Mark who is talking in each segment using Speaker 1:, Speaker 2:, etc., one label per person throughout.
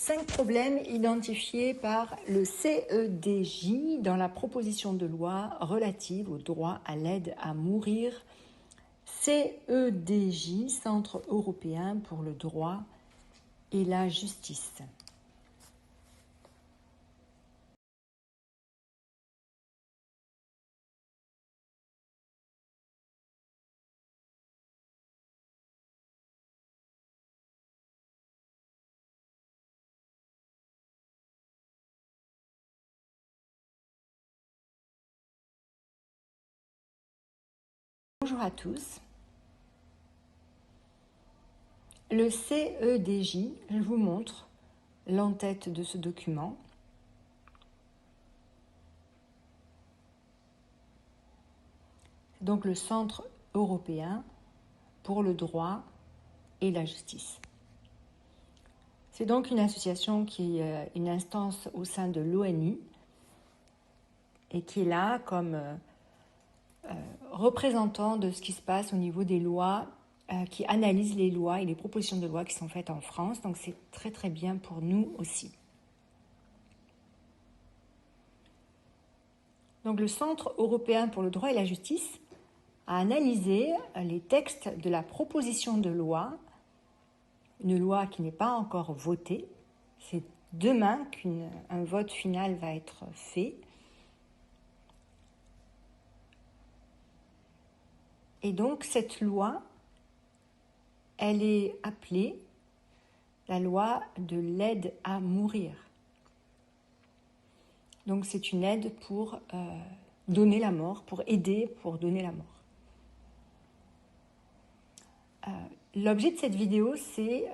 Speaker 1: 5 problèmes identifiés par le CEDJ dans la proposition de loi relative au droit à l'aide à mourir. CEDJ, Centre européen pour le droit et la justice. Bonjour à tous. Le CEDJ, je vous montre l'entête de ce document. Donc le Centre européen pour le droit et la justice. C'est donc une association qui est une instance au sein de l'ONU et qui est là comme représentant de ce qui se passe au niveau des lois, qui analyse les lois et les propositions de loi qui sont faites en France. Donc c'est très très bien pour nous aussi. Donc le Centre européen pour le droit et la justice a analysé les textes de la proposition de loi, une loi qui n'est pas encore votée. C'est demain qu'un vote final va être fait. Et donc cette loi, elle est appelée la loi de l'aide à mourir. Donc c'est une aide pour donner la mort, pour aider, pour donner la mort. L'objet de cette vidéo, c'est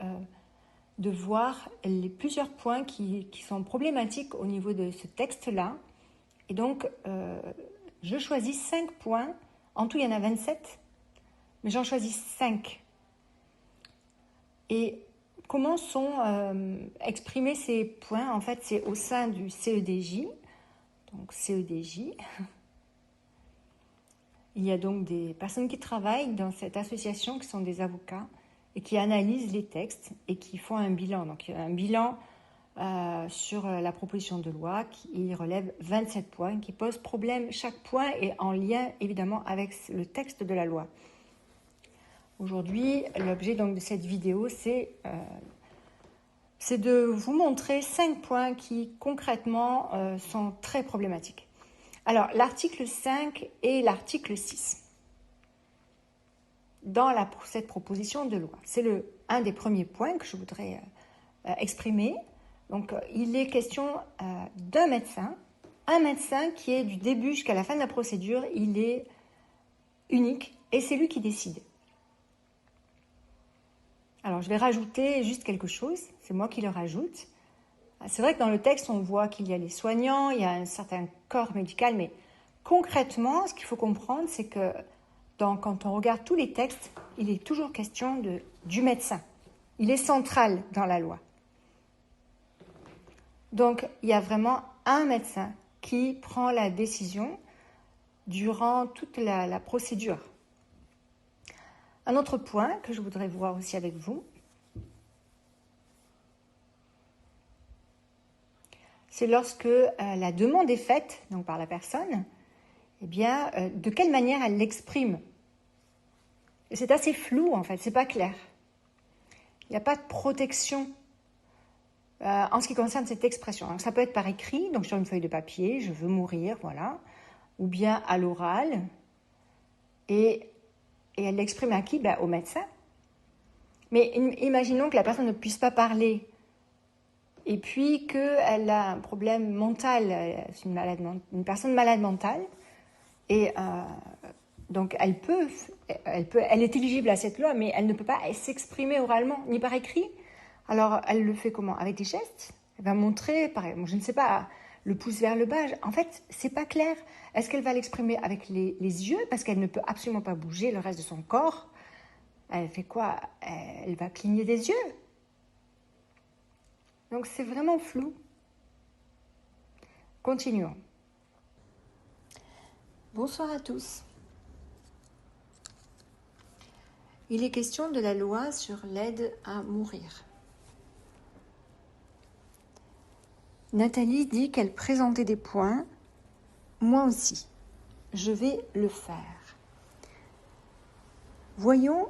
Speaker 1: de voir les plusieurs points qui sont problématiques au niveau de ce texte-là. Et donc, je choisis 5 points. En tout, il y en a 27, mais j'en choisis 5. Et comment sont exprimés ces points? En fait, c'est au sein du CEDJ. Donc, CEDJ. Il y a donc des personnes qui travaillent dans cette association qui sont des avocats et qui analysent les textes et qui font un bilan. Donc, il y a un bilan sur la proposition de loi qui relève 27 points, qui pose problème. Chaque point est en lien, évidemment, avec le texte de la loi. Aujourd'hui, l'objet donc de cette vidéo, c'est de vous montrer 5 points qui, concrètement, sont très problématiques. Alors, l'article 5 et l'article 6 dans cette proposition de loi. C'est un des premiers points que je voudrais exprimer. Donc, il est question d'un médecin. Un médecin qui est du début jusqu'à la fin de la procédure, il est unique et c'est lui qui décide. Alors, je vais rajouter juste quelque chose. C'est moi qui le rajoute. C'est vrai que dans le texte, on voit qu'il y a les soignants, il y a un certain corps médical, mais concrètement, ce qu'il faut comprendre, c'est que quand on regarde tous les textes, il est toujours question du médecin. Il est central dans la loi. Donc, il y a vraiment un médecin qui prend la décision durant toute la procédure. Un autre point que je voudrais voir aussi avec vous, c'est lorsque la demande est faite donc par la personne, eh bien, de quelle manière elle l'exprime. C'est assez flou, en fait, c'est pas clair. Il n'y a pas de protection en ce qui concerne cette expression. Donc, ça peut être par écrit, donc sur une feuille de papier, je veux mourir, voilà, ou bien à l'oral, et elle l'exprime à qui? Au médecin. Mais imaginons que la personne ne puisse pas parler, et puis qu'elle a un problème mental, c'est une personne malade mentale, et donc elle est éligible à cette loi, mais elle ne peut pas s'exprimer oralement, ni par écrit. Alors elle le fait comment? Avec des gestes? Elle va montrer, je ne sais pas, le pouce vers le bas. En fait, c'est pas clair. Est-ce qu'elle va l'exprimer avec les yeux, parce qu'elle ne peut absolument pas bouger le reste de son corps? Elle fait quoi? Elle va cligner des yeux. Donc c'est vraiment flou. Continuons. Bonsoir à tous. Il est question de la loi sur l'aide à mourir. Nathalie dit qu'elle présentait des points. Moi aussi, je vais le faire. Voyons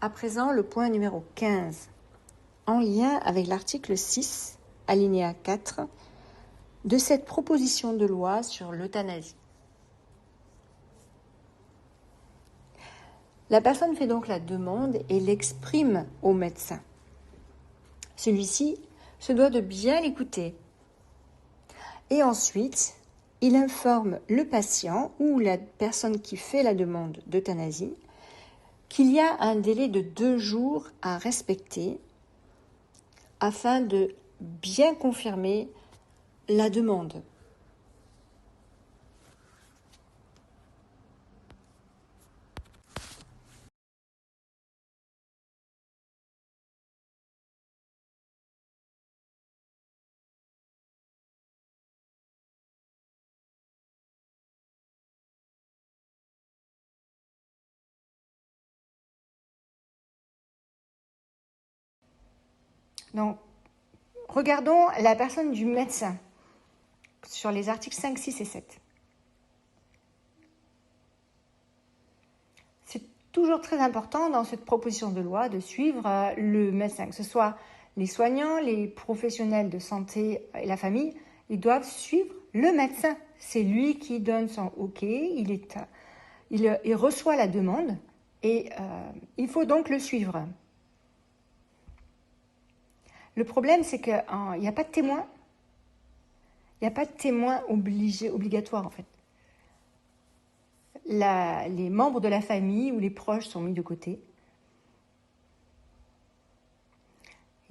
Speaker 1: à présent le point numéro 15, en lien avec l'article 6, alinéa 4, de cette proposition de loi sur l'euthanasie. La personne fait donc la demande et l'exprime au médecin. Celui-ci se doit de bien l'écouter. Et ensuite, il informe le patient ou la personne qui fait la demande d'euthanasie qu'il y a un délai de 2 jours à respecter afin de bien confirmer la demande. Donc, regardons la personne du médecin sur les articles 5, 6 et 7. C'est toujours très important dans cette proposition de loi de suivre le médecin, que ce soit les soignants, les professionnels de santé et la famille, ils doivent suivre le médecin. C'est lui qui donne son OK, il reçoit la demande et il faut donc le suivre. Le problème, c'est qu'il n'y a pas de témoin. Il n'y a pas de témoin obligatoire, en fait. Les membres de la famille ou les proches sont mis de côté.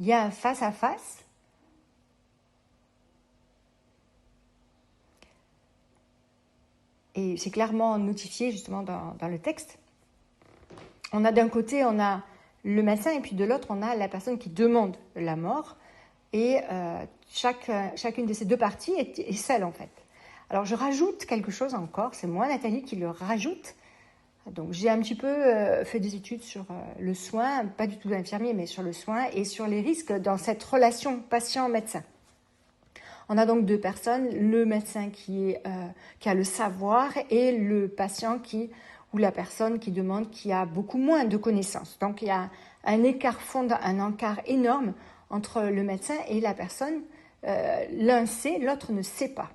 Speaker 1: Il y a un face-à-face. Et c'est clairement notifié, justement, dans le texte. On a d'un côté, on a le médecin, et puis de l'autre, on a la personne qui demande la mort. Et chacune de ces deux parties est seule, en fait. Alors, je rajoute quelque chose encore. C'est moi, Nathalie, qui le rajoute. Donc, j'ai un petit peu fait des études sur le soin, pas du tout d'infirmier, mais sur le soin et sur les risques dans cette relation patient-médecin. On a donc deux personnes, le médecin qui a le savoir et le patient ou la personne qui demande qui a beaucoup moins de connaissances. Donc, il y a un écart énorme entre le médecin et la personne. L'un sait, l'autre ne sait pas.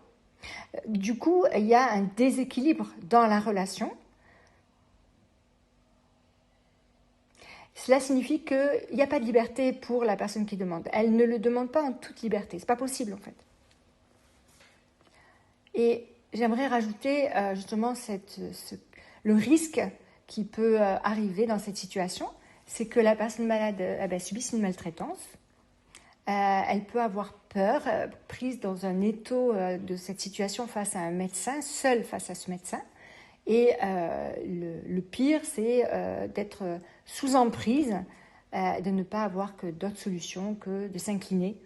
Speaker 1: Du coup, il y a un déséquilibre dans la relation. Cela signifie qu'il n'y a pas de liberté pour la personne qui demande. Elle ne le demande pas en toute liberté. Ce n'est pas possible, en fait. Et j'aimerais rajouter justement le risque qui peut arriver dans cette situation, c'est que la personne malade subisse une maltraitance. Elle peut avoir peur, prise dans un étau de cette situation face à un médecin, seule face à ce médecin. Et le pire, c'est d'être sous emprise, de ne pas avoir que d'autres solutions que de s'incliner.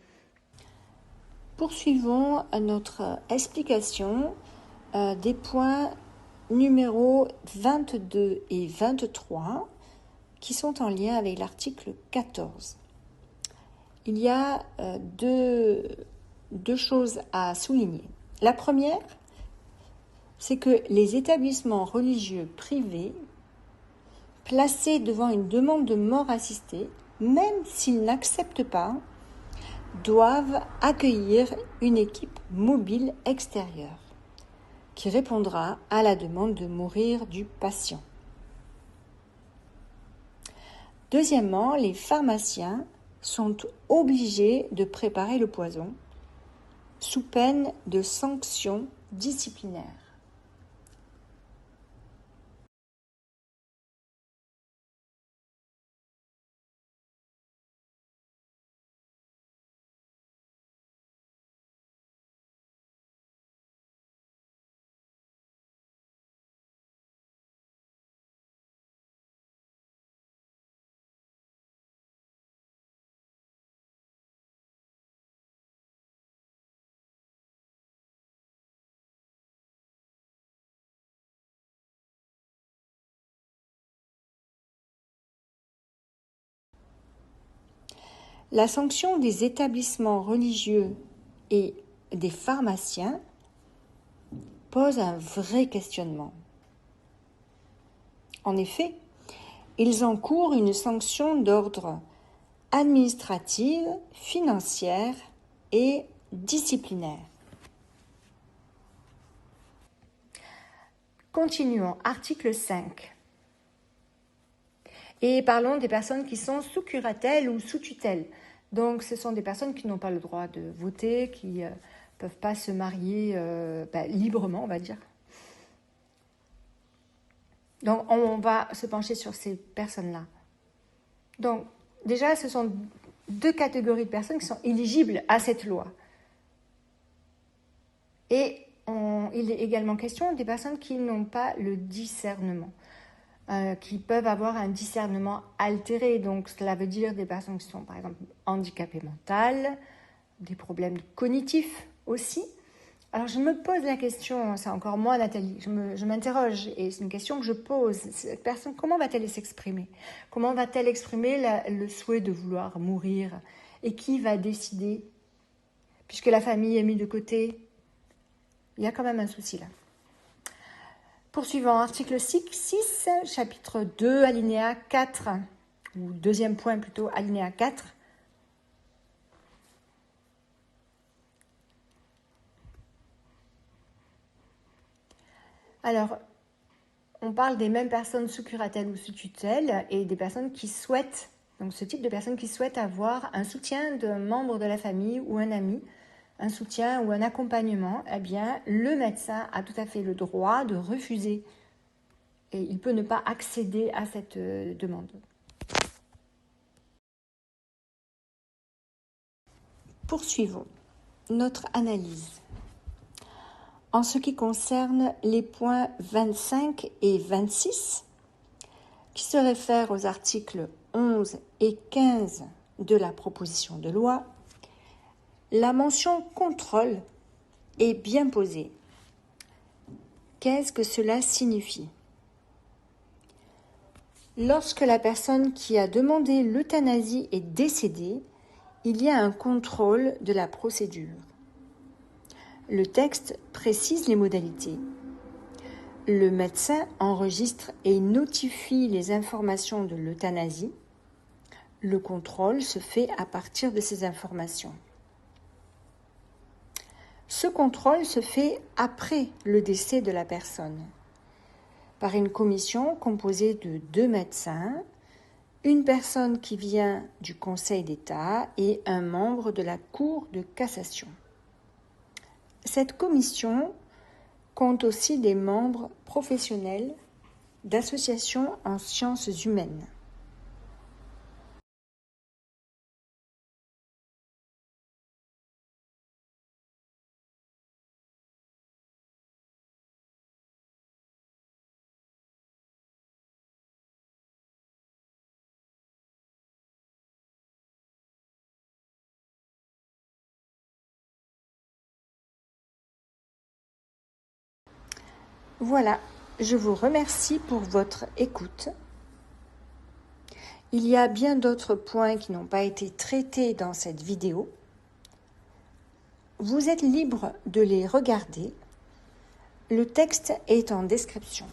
Speaker 1: Poursuivons notre explication des points numéros 22 et 23 qui sont en lien avec l'article 14. Il y a deux choses à souligner. La première, c'est que les établissements religieux privés, placés devant une demande de mort assistée, même s'ils n'acceptent pas, doivent accueillir une équipe mobile extérieure qui répondra à la demande de mourir du patient. Deuxièmement, les pharmaciens sont obligés de préparer le poison sous peine de sanctions disciplinaires. La sanction des établissements religieux est des pharmaciens pose un vrai questionnement. En effet, ils encourent une sanction d'ordre administrative, financière et disciplinaire. Continuons, article 5. Et parlons des personnes qui sont sous curatelle ou sous tutelle. Donc, ce sont des personnes qui n'ont pas le droit de voter, qui ne peuvent pas se marier librement, on va dire. Donc, on va se pencher sur ces personnes-là. Donc, déjà, ce sont deux catégories de personnes qui sont éligibles à cette loi. Et il est également question des personnes qui n'ont pas le discernement, qui peuvent avoir un discernement altéré. Donc, cela veut dire des personnes qui sont, par exemple, handicapées mentales, des problèmes cognitifs aussi. Alors, je me pose la question, c'est encore moi, Nathalie, je m'interroge, et c'est une question que je pose. Cette personne, comment va-t-elle s'exprimer? Comment va-t-elle exprimer le souhait de vouloir mourir? Et qui va décider? Puisque la famille est mise de côté, il y a quand même un souci là. Poursuivant, article 6, chapitre 2, alinéa 4, ou deuxième point plutôt, alinéa 4. Alors, on parle des mêmes personnes sous curatelle ou sous tutelle et des personnes qui souhaitent, donc ce type de personnes qui souhaitent avoir un soutien d'un membre de la famille ou un ami, un soutien ou un accompagnement, eh bien, le médecin a tout à fait le droit de refuser et il peut ne pas accéder à cette demande. Poursuivons notre analyse. En ce qui concerne les points 25 et 26, qui se réfèrent aux articles 11 et 15 de la proposition de loi, la mention « contrôle » est bien posée. Qu'est-ce que cela signifie? Lorsque la personne qui a demandé l'euthanasie est décédée, il y a un contrôle de la procédure. Le texte précise les modalités. Le médecin enregistre et notifie les informations de l'euthanasie. Le contrôle se fait à partir de ces informations. Ce contrôle se fait après le décès de la personne, par une commission composée de 2 médecins, une personne qui vient du Conseil d'État et un membre de la Cour de cassation. Cette commission compte aussi des membres professionnels d'associations en sciences humaines. Voilà, je vous remercie pour votre écoute. Il y a bien d'autres points qui n'ont pas été traités dans cette vidéo. Vous êtes libre de les regarder. Le texte est en description.